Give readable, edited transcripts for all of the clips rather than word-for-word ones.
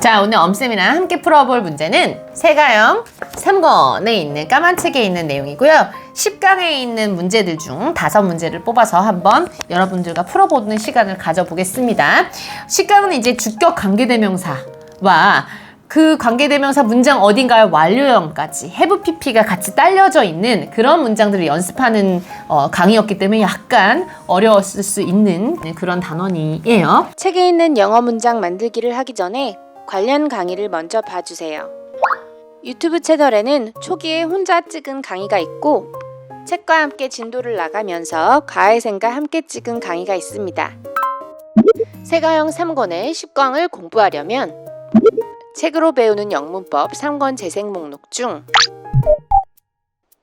자, 오늘 엄쌤이랑 함께 풀어볼 문제는 세가형 3권에 있는 까만 책에 있는 내용이고요. 10강에 있는 문제들 중 5문제를 뽑아서 한번 여러분들과 풀어보는 시간을 가져보겠습니다. 10강은 이제 주격 관계대명사와 그 관계대명사 문장 어딘가에 완료형까지 have pp가 같이 딸려져 있는 그런 문장들을 연습하는 강의였기 때문에 약간 어려웠을 수 있는 그런 단원이에요. 책에 있는 영어 문장 만들기를 하기 전에 관련 강의를 먼저 봐주세요. 유튜브 채널에는 초기에 혼자 찍은 강의가 있고 책과 함께 진도를 나가면서 가해생과 함께 찍은 강의가 있습니다. 세가형 3권의 10강을 공부하려면 책으로 배우는 영문법 3권 재생 목록 중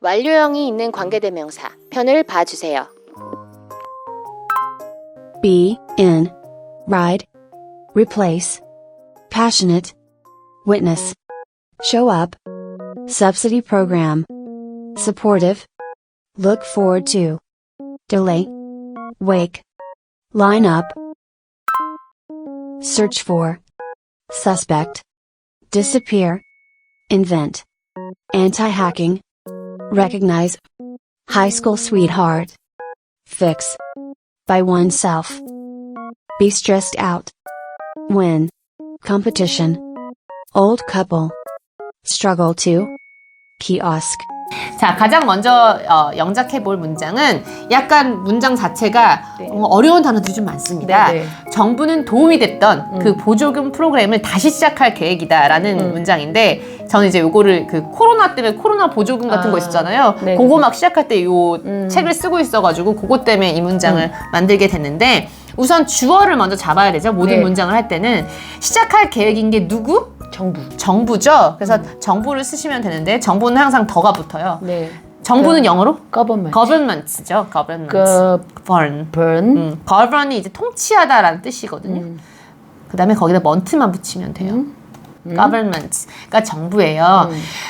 완료형이 있는 관계대명사 편을 봐주세요. be, in, ride, replace, passionate, witness, show up, subsidy program, supportive, look forward to, delay, wake, line up, search for, suspect, disappear, invent, anti-hacking, recognize, high school sweetheart, fix, by oneself, be stressed out, win, competition, old couple, struggle to, kiosk. 자, 가장 먼저 영작해 볼 문장은 약간 문장 자체가 어려운 단어들이 좀 많습니다. 정부는 도움이 됐던 그 보조금 프로그램을 다시 시작할 계획이다라는 문장인데 저는 이제 요거를 그 코로나 때문에 코로나 보조금 같은 거 있었잖아요. 그거 막 시작할 때 요 책을 쓰고 있어가지고 그것 때문에 이 문장을 만들게 됐는데 우선 주어를 먼저 잡아야 되죠. 모든 문장을 할 때는 시작할 계획인 게 누구? 정부죠. 그래서 정부를 쓰시면 되는데 정부는 항상 더가 붙어요. 정부는 영어로? government죠. govern이 이제 통치하다라는 뜻이거든요. 그 다음에 거기다 month만 붙이면 돼요. government가 정부예요.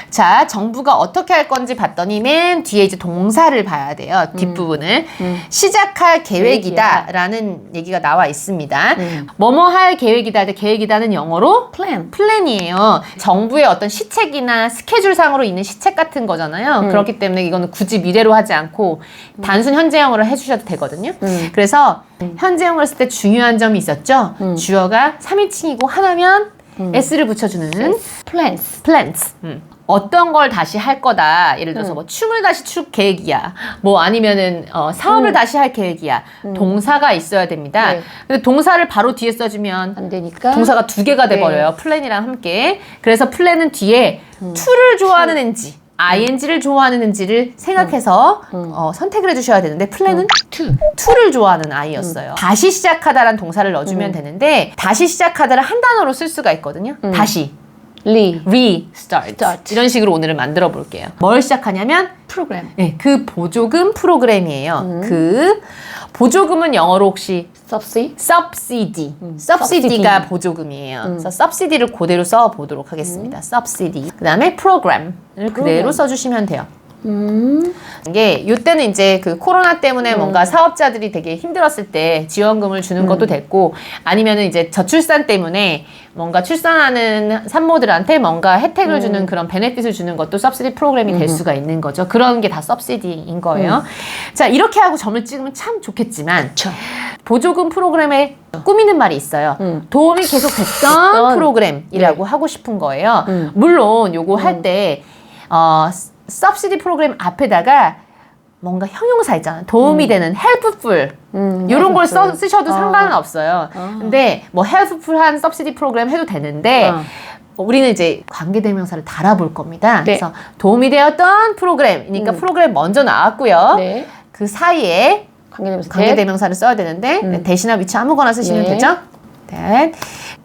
자, 정부가 어떻게 할 건지 봤더니 맨 뒤에 이제 동사를 봐야 돼요. 뒷부분을. 시작할 계획이다 라는 얘기가 나와 있습니다. 뭐뭐 할 계획이다 할 때 계획이다는 영어로 플랜이에요. 정부의 어떤 시책이나 스케줄상으로 있는 시책 같은 거잖아요. 그렇기 때문에 이거는 굳이 미래로 하지 않고 단순 현재형으로 해주셔도 되거든요. 그래서 현재형을 쓸 때 중요한 점이 있었죠. 주어가 3인칭이고 하나면 S를 붙여주는 plans. 어떤 걸 다시 할 거다. 예를 들어서 뭐 춤을 다시 출 계획이야. 뭐 아니면은 사업을 다시 할 계획이야. 동사가 있어야 됩니다. 근데 동사를 바로 뒤에 써주면 안 되니까 동사가 2개가 돼버려요. 플랜이랑 함께. 그래서 플랜은 뒤에 to를 좋아하는 NG, ing를 좋아하는 NG를 생각해서 선택을 해주셔야 되는데 플랜은 to를 좋아하는 I였어요. 다시 시작하다라는 동사를 넣어주면 되는데 다시 시작하다를 한 단어로 쓸 수가 있거든요. 다시 restart 이런 식으로 오늘은 만들어 볼게요. 뭘 시작하냐면 프로그램. 네, 그 보조금 프로그램이에요. 그 보조금은 영어로 혹시 subsidy가 보조금이에요. 그래서 subsidy를 그대로 써보도록 하겠습니다. subsidy. 그 다음에 program을 그대로 써주시면 돼요. 이게 요때는 이제 그 코로나 때문에 뭔가 사업자들이 되게 힘들었을 때 지원금을 주는 것도 됐고 아니면은 이제 저출산 때문에 뭔가 출산하는 산모들한테 뭔가 혜택을 주는 그런 베네핏을 주는 것도 서브시디 프로그램이 될 수가 있는 거죠. 그런 게 다 서브시디인 거예요. 자, 이렇게 하고 점을 찍으면 참 좋겠지만 보조금 프로그램에 꾸미는 말이 있어요. 도움이 계속 됐던 프로그램이라고 하고 싶은 거예요. 물론 요거 할 때 서브시디 프로그램 앞에다가 뭔가 형용사 있잖아요. 도움이 되는 helpful 이런 걸 쓰셔도 상관은 없어요. 근데 뭐 helpful한 서브시디 프로그램 해도 되는데 우리는 이제 관계대명사를 달아볼 겁니다. 그래서 도움이 되었던 프로그램이니까 프로그램 먼저 나왔고요. 그 사이에 관계대명사를 써야 되는데 대신할 위치 아무거나 쓰시면 되죠.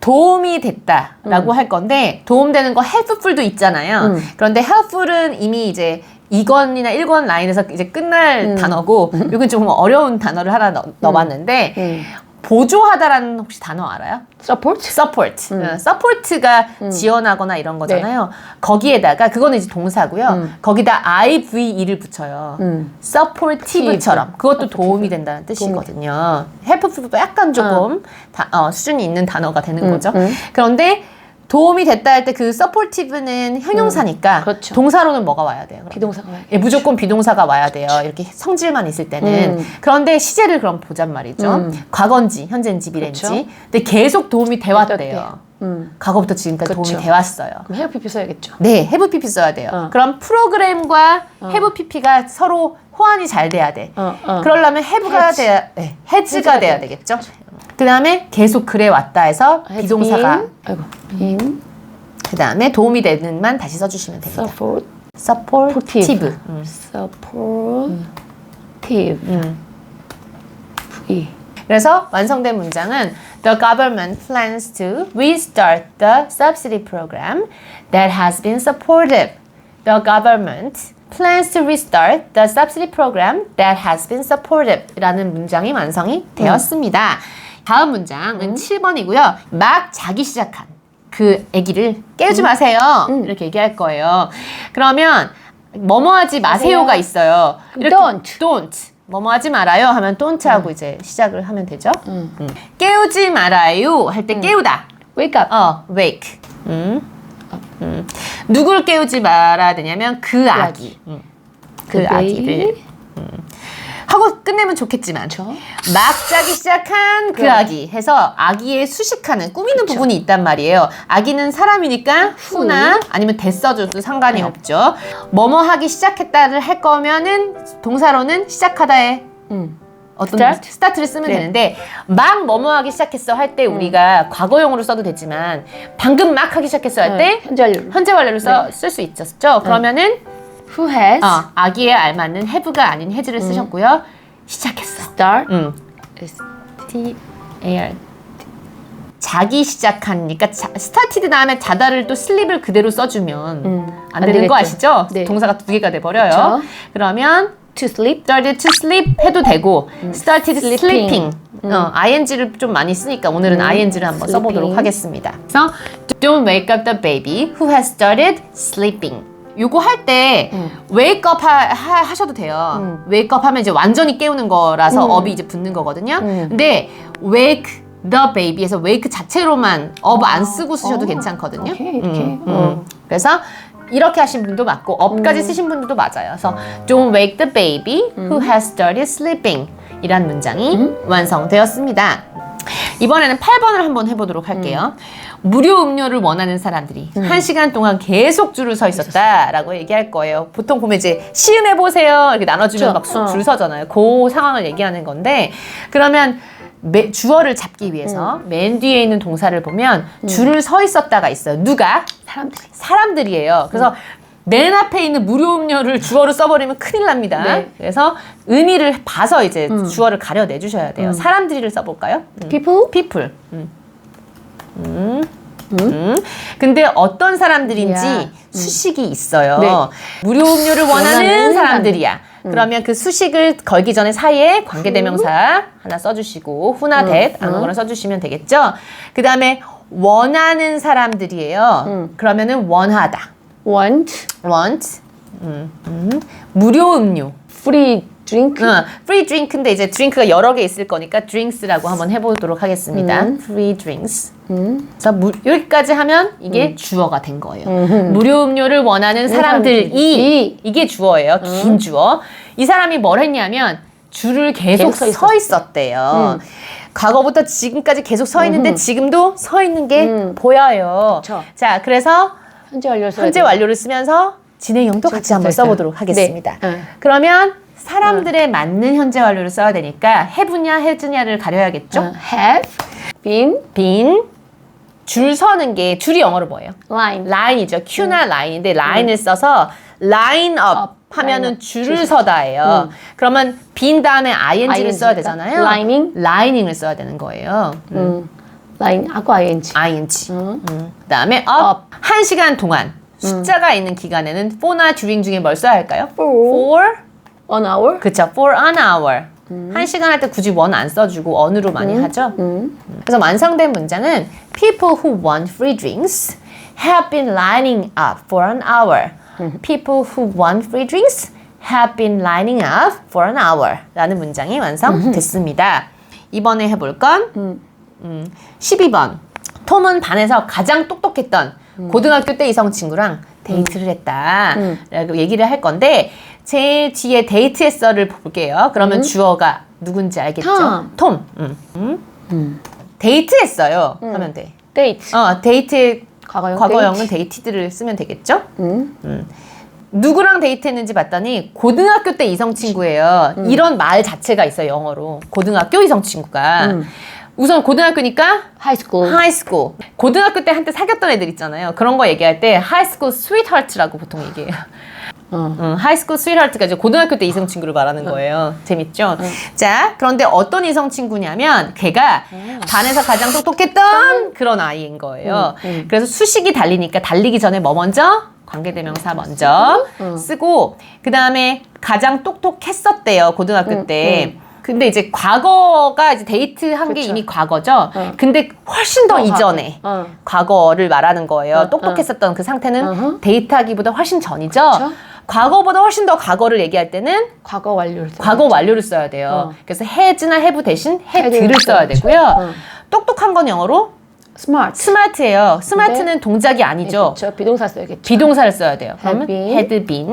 도움이 됐다라고 할 건데 도움되는 거 helpful도 있잖아요. 그런데 helpful은 이미 이제 2권이나 1권 라인에서 이제 끝날 단어고 이건 좀 어려운 단어를 하나 넣어봤는데 보조하다라는 혹시 단어 알아요? support. support가 지원하거나 이런 거잖아요. 거기에다가 그거는 이제 동사고요. 거기다 IVE를 붙여요. supportive처럼. 그것도 도움이 된다는 뜻이거든요. helpful도 약간 조금 수준이 있는 단어가 되는 거죠. 그런데 도움이 됐다 할 때 그 supportive는 형용사니까 그렇죠. 동사로는 뭐가 와야 돼요? 그럼? 비동사가 와요. 예, 무조건 비동사가 와야 돼요. 이렇게 성질만 있을 때는. 그런데 시제를 그럼 보잔 말이죠. 과거인지, 현재인지, 미래인지. 그쵸. 근데 계속 도움이 돼왔대요. 과거부터 지금까지 그쵸. 도움이 돼왔어요. 그럼 have PP 써야겠죠. 네, have pp 써야 돼요. 그럼 프로그램과 have pp가 서로 호환이 잘 돼야 돼. 그러려면 have가 돼야, 네, has가 돼야 되겠죠. 그 다음에 계속 그래 왔다 해서 has 비동사가, been, been 그 다음에 도움이 되는만 다시 써주시면 됩니다. supportive. supportive. 그래서 완성된 문장은 The government plans to restart the subsidy program that has been supportive. The government plans to restart the subsidy program that has been supportive 라는 문장이 완성이 되었습니다. 다음 문장은 7번이고요. 막 자기 시작한 그 아기를 깨우지 마세요. 이렇게 얘기할 거예요. 그러면 뭐뭐 하지 마세요가 있어요. 이렇게 don't. 뭐뭐 하지 말아요 하면 don't 하고 이제 시작을 하면 되죠. 깨우지 말아요 할 때 깨우다. wake up. wake. 누구를 깨우지 말아야 되냐면 그 아기. 그 아기를. 하고 끝내면 좋겠지만 막 자기 시작한 그 아기 해서 아기의 수식하는 꾸미는 부분이 있단 말이에요. 아기는 사람이니까 who나 아니면 대 써줘도 상관이 없죠. 뭐뭐 하기 시작했다를 할 거면은 동사로는 시작하다에 어떤 스타트를 쓰면 되는데 막 뭐뭐 하기 시작했어 할 때 우리가 과거용으로 써도 되지만 방금 막 하기 시작했어 할 때 현재 완료로 쓸 수 있었죠. 그러면은 who has 아기에 알맞는 have가 아닌 has를 쓰셨고요. 시작했어. start S-T-A-R 자기 시작하니까 started 다음에 자다를 또 sleep을 그대로 써주면 안 되는 거 아시죠? 네. 동사가 두 개가 돼버려요. 그쵸. 그러면 to sleep. started to sleep 해도 되고 started sleeping ing를 좀 많이 쓰니까 오늘은 ing를 한번 써보도록 하겠습니다. 그래서 don't wake up the baby who has started sleeping. 요거 할 때 wake up 하셔도 돼요. wake up 하면 이제 완전히 깨우는 거라서 up이 이제 붙는 거거든요. 근데 wake the baby에서 wake 자체로만 up 안 쓰고 쓰셔도 괜찮거든요. 그래서 이렇게 하신 분도 맞고 up까지 쓰신 분들도 맞아요. 그래서 don't wake the baby who has started sleeping 이란 문장이 완성되었습니다. 이번에는 8번을 한번 해보도록 할게요. 무료 음료를 원하는 사람들이 1시간 동안 계속 줄을 서 있었다라고 얘기할 거예요. 보통 보면 이제 시음해보세요 이렇게 나눠주면 막 줄 서잖아요. 그 상황을 얘기하는 건데 그러면 주어를 잡기 위해서 맨 뒤에 있는 동사를 보면 줄을 서 있었다가 있어요. 누가? 사람들이에요. 그래서 맨 앞에 있는 무료 음료를 주어로 써버리면 큰일 납니다. 네. 그래서 의미를 봐서 이제 주어를 가려내 주셔야 돼요. 사람들이를 써볼까요? people. 근데 어떤 사람들인지 수식이 있어요. 네. 무료 음료를 원하는 사람들이야. 그러면 그 수식을 걸기 전에 사이에 관계대명사 하나 써주시고 who나 that 아무거나 써주시면 되겠죠. 그 다음에 원하는 사람들이에요. 그러면은 원하다. want. 무료 음료. free drink. free drink인데 이제 드링크가 여러 개 있을 거니까 drinks라고 한번 해보도록 하겠습니다. free drinks. 그래서 여기까지 하면 이게 주어가 된 거예요. 무료 음료를 원하는 사람들이 이게 주어예요. 긴 주어. 이 사람이 뭘 했냐면 줄을 계속 서 있었대요. 과거부터 지금까지 계속 서 있는데 지금도 서 있는 게 보여요. 그쵸. 자, 그래서 현재 완료를 쓰면서 진행형도 같이 한번 써보도록 하겠습니다. 네. 그러면 사람들에 맞는 현재 완료를 써야 되니까 have냐 has냐를 가려야겠죠? have been 줄 서는 게 줄이 영어로 뭐예요? line이죠. Q나 line인데 line을 써서 line up 하면은 줄을 서다예요. 그러면 been 다음에 ing를 써야 되잖아요. lining을 써야 되는 거예요. line하고 ing. 그다음에 up 1시간 동안 숫자가 있는 기간에는 for나 during 중에 뭘 써야 할까요? for an hour. 그쵸. for an hour. 1시간 할 때 굳이 one 안 써주고 on으로 많이 하죠. 그래서 완성된 문장은 People who want free drinks have been lining up for an hour. People who want free drinks have been lining up for an hour. 라는 문장이 완성됐습니다. 이번에 해볼 건 12번. 톰은 반에서 가장 똑똑했던 고등학교 때 이성 친구랑 데이트를 했다 라고 얘기를 할 건데 제일 뒤에 데이트했어를 볼게요. 그러면 주어가 누군지 알겠죠? 톰. 데이트했어요 하면 돼. 데이트. 데이트 과거형은 데이트. 데이티드를 쓰면 되겠죠? 누구랑 데이트했는지 봤더니 고등학교 때 이성 친구예요. 이런 말 자체가 있어요, 영어로. 고등학교 이성 친구가. 우선 고등학교니까 하이스쿨. 하이스쿨. 고등학교 때 한때 사귀었던 애들 있잖아요. 그런 거 얘기할 때 하이스쿨 스윗하트라고 보통 얘기해요. 하이스쿨 스윗하트가 이제 고등학교 때 이성 친구를 말하는 거예요. 재밌죠? 자, 그런데 어떤 이성 친구냐면 걔가 반에서 가장 똑똑했던 그런 아이인 거예요. 그래서 수식이 달리니까 달리기 전에 뭐 먼저? 관계대명사 먼저 쓰고 그 다음에 가장 똑똑했었대요. 고등학교 때. 근데 이제 과거가 이제 데이트한 게 그쵸. 이미 과거죠. 근데 훨씬 더 이전에 과거를 말하는 거예요. 똑똑했었던 그 상태는 데이트하기보다 훨씬 전이죠. 그쵸. 과거보다 훨씬 더 과거를 얘기할 때는 과거 완료를. 과거 완료를 써야 돼요. 그래서 has나 have 대신 had를 써야 써야죠. 되고요. 똑똑한 건 영어로 스마트. 스마트예요. 스마트는 동작이 아니죠. 그렇죠. 비동사 써야겠죠. 비동사를 써야 돼요. 그러면 had been.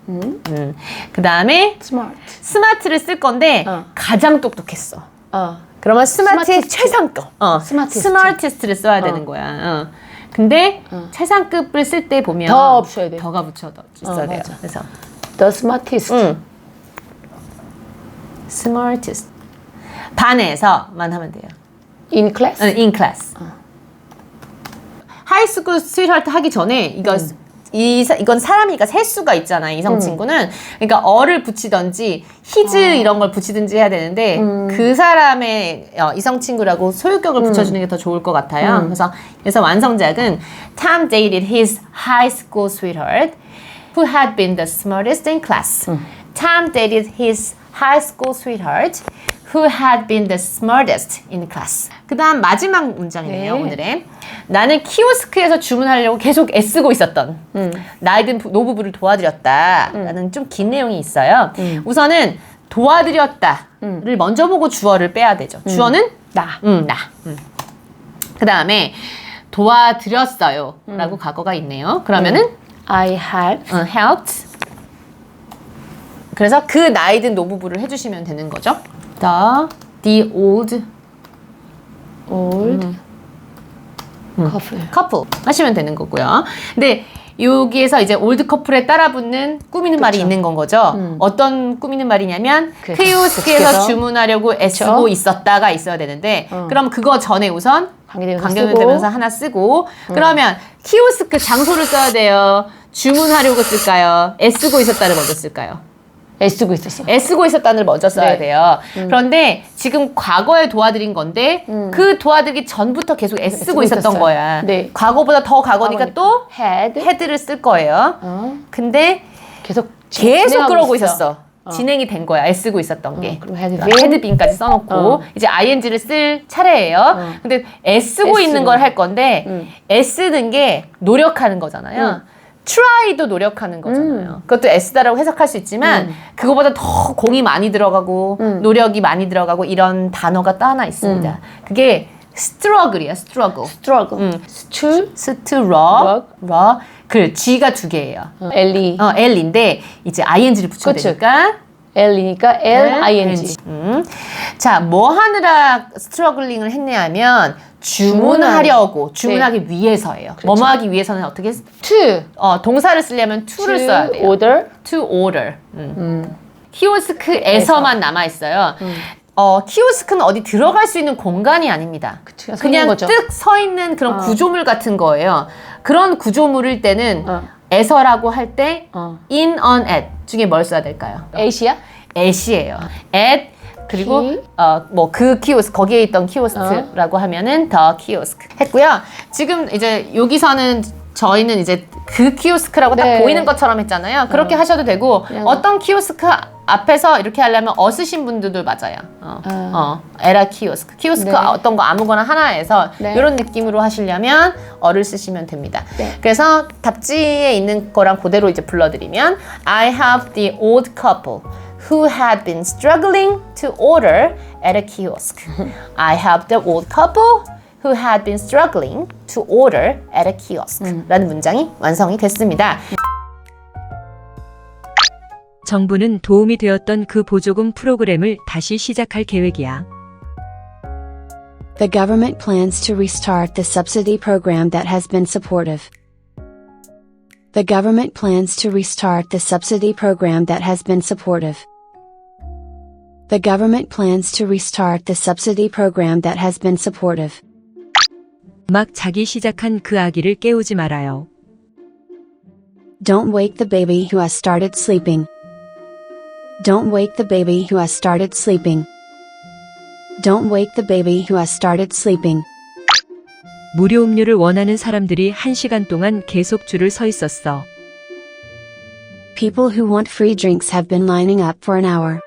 had been. 그 다음에 스마트. 스마트를 쓸 건데 가장 똑똑했어. 그러면 스마트의 스마티스트. 최상급. 스마티스트. 스마티스트를 써야 되는 거야. 근데 최상급을 쓸 때 보면 더 붙여야 돼. 더가 있어야 돼요. 맞아. 그래서 The smartest. smartest. 반에서만 하면 돼요. In class. in class. 하이스쿨 스윗하트 하기 전에 이건 사람이니까 셀 수가 있잖아요. 이성 친구는. 그러니까 어를 붙이든지 his 이런 걸 붙이든지 해야 되는데 그 사람의 이성 친구라고 소유격을 붙여주는 게 더 좋을 것 같아요. 그래서 완성작은 Tom dated his high school sweetheart who had been the smartest in class. Tom dated his high school sweetheart who had been the smartest in class. 그 다음 마지막 문장이네요. 네. 오늘의. 나는 키오스크에서 주문하려고 계속 애쓰고 있었던 나이든 노부부를 도와드렸다 라는 좀 긴 내용이 있어요. 우선은 도와드렸다를 먼저 보고 주어를 빼야 되죠. 주어는 나. 나. 그 다음에 도와드렸어요 라고 과거가 있네요. 그러면은 I have. helped. 그래서 그 나이든 노부부를 해주시면 되는 거죠. The old couple 하시면 되는 거고요. 근데 여기에서 이제 올드 커플에 따라붙는 꾸미는 말이 있는 건 거죠. 어떤 꾸미는 말이냐면 키오스크에서 주문하려고 애쓰고 있었다가 있어야 되는데 그럼 그거 전에 우선 관계대명사 하나 쓰고 그러면 키오스크 장소를 써야 돼요. 주문하려고 쓸까요? 애쓰고 있었다를 먼저 쓸까요? 애쓰고 있었어. 애쓰고 있었다를 먼저 써야 네. 돼요. 그런데 지금 과거에 도와드린 건데 그 도와드리기 전부터 계속 애쓰고 있었던 있었어요. 거야. 네. 과거보다 더 과거니까 또 had. had를 쓸 거예요. 근데 계속 계속 그러고 있었어. 진행이 된 거야. 애쓰고 있었던 게. 그럼 had been. had been까지 써놓고 이제 ing를 쓸 차례예요. 근데 애쓰고 있는 걸 할 건데 애쓰는 게 노력하는 거잖아요. try도 노력하는 거잖아요. 그것도 애쓰다라고 해석할 수 있지만 그거보다 더 공이 많이 들어가고 노력이 많이 들어가고 이런 단어가 또 하나 있습니다. 그게 struggle이야. struggle. struggle. struggle. 그 G가 두 개예요. L-E. L인데 이제 ing를 붙여야 그치. 되니까 L-E니까 L-I-N-G. 자, 뭐 하느라 스트러글링을 했냐면 주문하려고 주문하기 위해서예요. 뭐뭐 하기 위해서는 어떻게 to. 동사를 쓰려면 to를 써야 돼요. order. to order. 키오스크에서만 남아 있어요. 키오스크는 어디 들어갈 수 있는 공간이 아닙니다. 그쵸, 서 그냥 있는 거죠. 뜩 서 있는 그런 구조물 같은 거예요. 그런 구조물일 때는 에서라고 할 때 in, on, at 중에 뭘 써야 될까요? at이야? at이에요. at 그리고 키. 뭐 그 키오스크 거기에 있던 키오스크라고 하면은 the kiosk 했고요. 지금 이제 여기서는 저희는 이제 그 키오스크라고 딱 네. 보이는 것처럼 했잖아요. 그렇게 하셔도 되고 어떤 키오스크 앞에서 이렇게 하려면 쓰신 분들도 맞아요. 에라 키오스크. 키오스크 네. 어떤 거 아무거나 하나에서 네. 이런 느낌으로 하시려면 어를 쓰시면 됩니다. 네. 그래서 답지에 있는 거랑 그대로 이제 불러드리면 I have the old couple who had been struggling to order at a kiosk. I have the old couple who had been struggling to order at a kiosk 라는 문장이 완성이 됐습니다. 정부는 도움이 되었던 그 보조금 프로그램을 다시 시작할 계획이야. The government plans to restart the subsidy program that has been supportive. The government plans to restart the subsidy program that has been supportive. The government plans to restart the subsidy program that has been supportive. 막 자기 시작한 그 아기를 깨우지 말아요. Don't wake the baby who has started sleeping. Don't wake the baby who has started sleeping. Don't wake the baby who has started sleeping. 무료 음료를 원하는 사람들이 1시간 동안 계속 줄을 서 있었어. People who want free drinks have been lining up for an hour.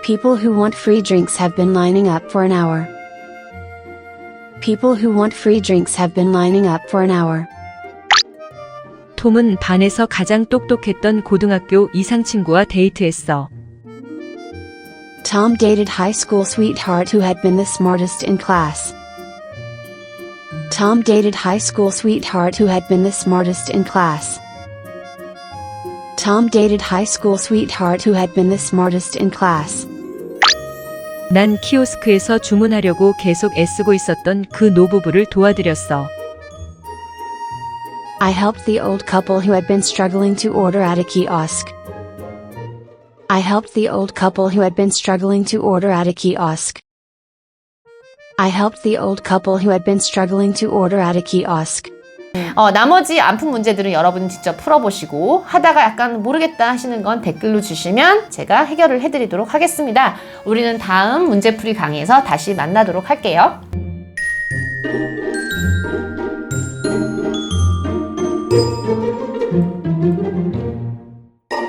People who want free drinks have been lining up for an hour. People who want free drinks have been lining up for an hour. 톰은 반에서 가장 똑똑했던 고등학교 이상 친구와 데이트했어. Tom dated high school sweetheart who had been the smartest in class. Tom dated high school sweetheart who had been the smartest in class. Tom dated high school sweetheart who had been the smartest in class. 난 키오스크에서 주문하려고 계속 애쓰고 있었던 그 노부부를 도와드렸어. I helped the old couple who had been struggling to order at a kiosk. I helped the old couple who had been struggling to order at a kiosk. I helped the old couple who had been struggling to order at a kiosk. 나머지 안푼 문제들은 여러분 직접 풀어보시고 하다가 약간 모르겠다 하시는 건 댓글로 주시면 제가 해결을 해드리도록 하겠습니다. 우리는 다음 문제풀이 강의에서 다시 만나도록 할게요.